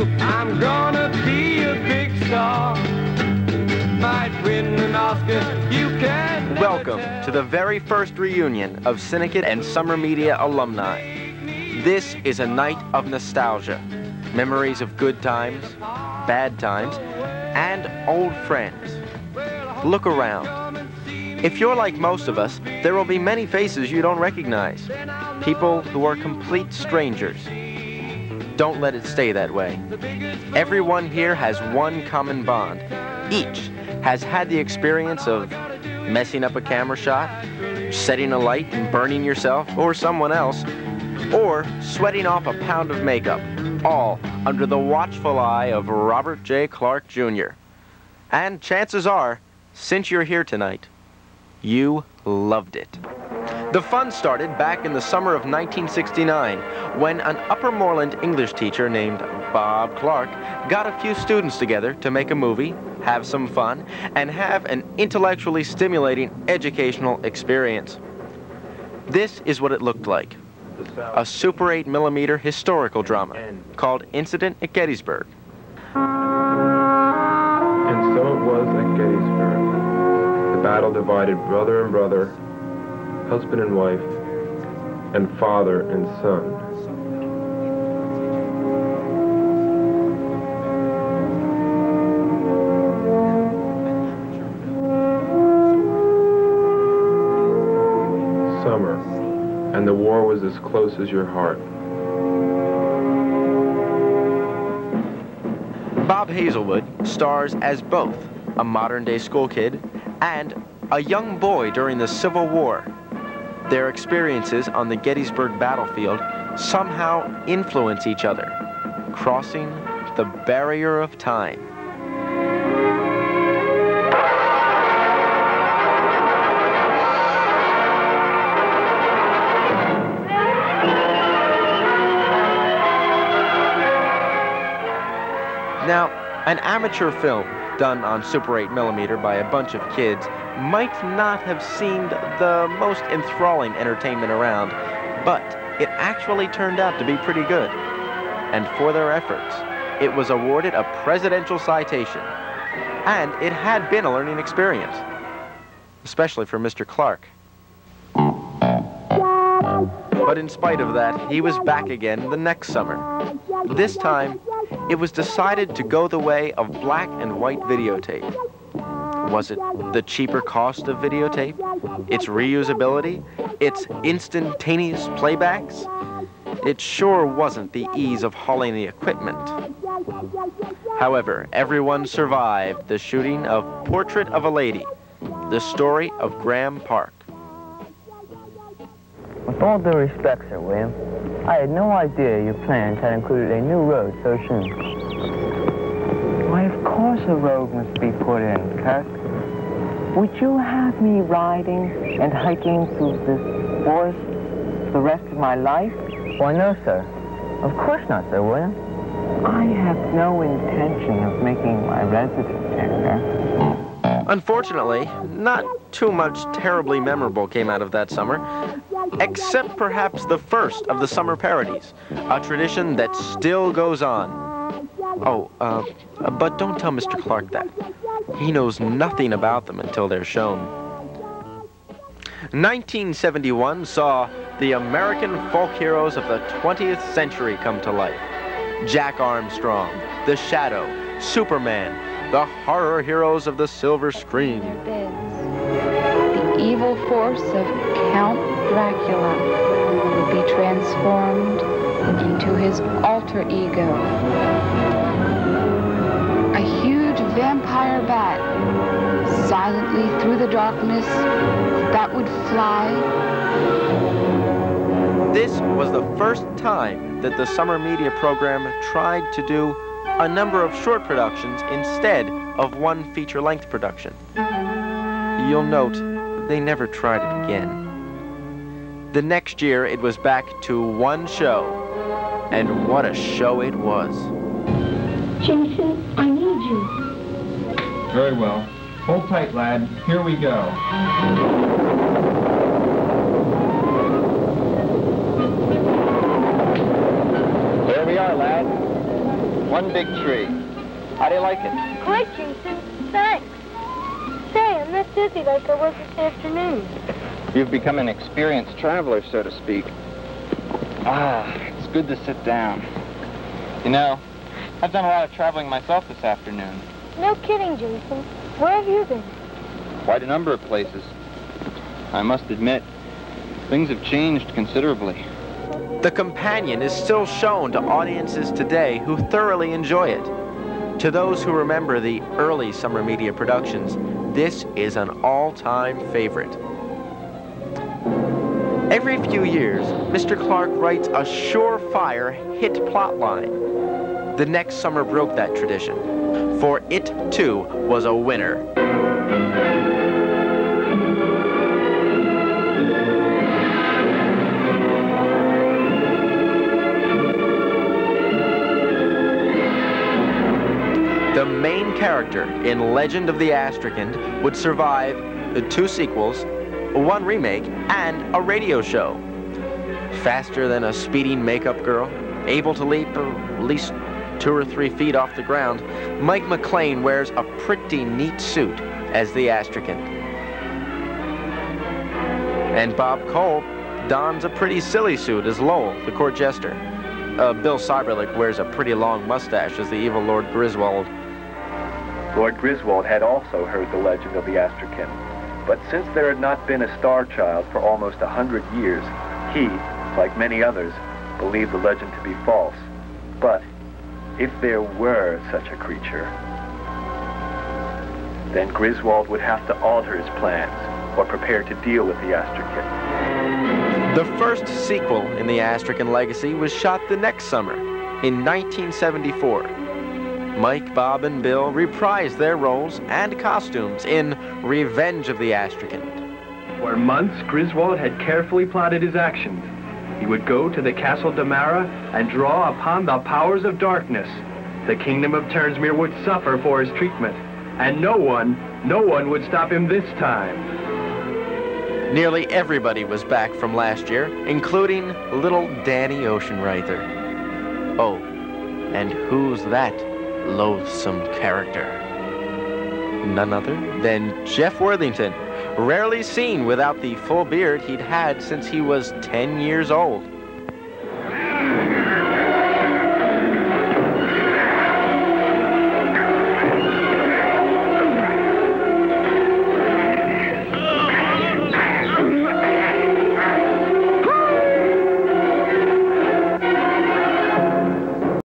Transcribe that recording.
you, I'm gonna be a big star. Might win an Oscar, you can. Welcome to the very first reunion of Cinekyd and Summer Media alumni. This is a night of nostalgia, memories of good times, bad times, and old friends. Look around. If you're like most of us, there will be many faces you don't recognize. People who are complete strangers. Don't let it stay that way. Everyone here has one common bond. Each has had the experience of messing up a camera shot, setting a light and burning yourself or someone else, or sweating off a pound of makeup, all under the watchful eye of Robert J. Clark, Jr. And chances are, since you're here tonight, you loved it. The fun started back in the summer of 1969 when an Upper Moreland English teacher named Bob Clark got a few students together to make a movie, have some fun, and have an intellectually stimulating educational experience. This is what it looked like. A Super 8mm historical drama called Incident at Gettysburg. And so it was at Gettysburg. The battle divided brother and brother, husband and wife, and father and son. Summer, and the war was as close as your heart. Bob Hazelwood stars as both a modern-day school kid and a young boy during the Civil War. Their experiences on the Gettysburg battlefield somehow influence each other, crossing the barrier of time. Now, an amateur film done on Super 8mm by a bunch of kids might not have seemed the most enthralling entertainment around, but it actually turned out to be pretty good. And for their efforts, it was awarded a presidential citation. And it had been a learning experience, especially for Mr. Clark. But in spite of that, he was back again the next summer. This time, it was decided to go the way of black and white videotape. Was it the cheaper cost of videotape? Its reusability? Its instantaneous playbacks? It sure wasn't the ease of hauling the equipment. However, everyone survived the shooting of Portrait of a Lady, the story of Graham Park. With all due respect, Sir William, I had no idea your plans had included a new road so soon. Why, of course a road must be put in, Kirk. Would you have me riding and hiking through this forest for the rest of my life? Why, no, sir. Of course not, Sir William. I have no intention of making my residence here. Unfortunately, not too much terribly memorable came out of that summer, except perhaps the first of the summer parodies, a tradition that still goes on. Oh, but don't tell Mr. Clark that. He knows nothing about them until they're shown. 1971 saw the American folk heroes of the 20th century come to life. Jack Armstrong, The Shadow, Superman, the horror heroes of the silver screen. The evil force of Count Dracula would be transformed into his alter ego. A huge vampire bat, silently through the darkness, that would fly. This was the first time that the summer media program tried to do a number of short productions instead of one feature-length production. You'll note they never tried it again. The next year, it was back to one show, and what a show it was. Jason, I need you. Very well. Hold tight, lad. Here we go. There we are, lad. One big tree. How do you like it? Great, Jason. Thanks. Say, I'm not dizzy like I was this afternoon. You've become an experienced traveler, so to speak. Ah, it's good to sit down. You know, I've done a lot of traveling myself this afternoon. No kidding, Jason. Where have you been? Quite a number of places. I must admit, things have changed considerably. The Companion is still shown to audiences today who thoroughly enjoy it. To those who remember the early summer media productions, this is an all-time favorite. Every few years, Mr. Clark writes a surefire hit plotline. The Next Summer broke that tradition, for it, too, was a winner. The main character in Legend of the Astrakhan would survive 2 sequels, 1 remake, and a radio show. Faster than a speeding makeup girl, able to leap at least 2 or 3 feet off the ground, Mike McLean wears a pretty neat suit as the Astrakhan. And Bob Cole dons a pretty silly suit as Lowell, the court jester. Bill Cyberlick wears a pretty long mustache as the evil Lord Griswold. Lord Griswold had also heard the legend of the Astrakhan, but since there had not been a star child for almost 100 years, he, like many others, believed the legend to be false. But if there were such a creature, then Griswold would have to alter his plans or prepare to deal with the Astrakhan. The first sequel in the Astrakhan legacy was shot the next summer, in 1974. Mike, Bob, and Bill reprised their roles and costumes in Revenge of the Astrakhan. For months, Griswold had carefully plotted his actions. He would go to the Castle Damara and draw upon the powers of darkness. The kingdom of Ternsmere would suffer for his treatment, and no one would stop him this time. Nearly everybody was back from last year, including little Danny Oceanreither. Oh, and who's that loathsome character? None other than Jeff Worthington, rarely seen without the full beard he'd had since he was 10 years old.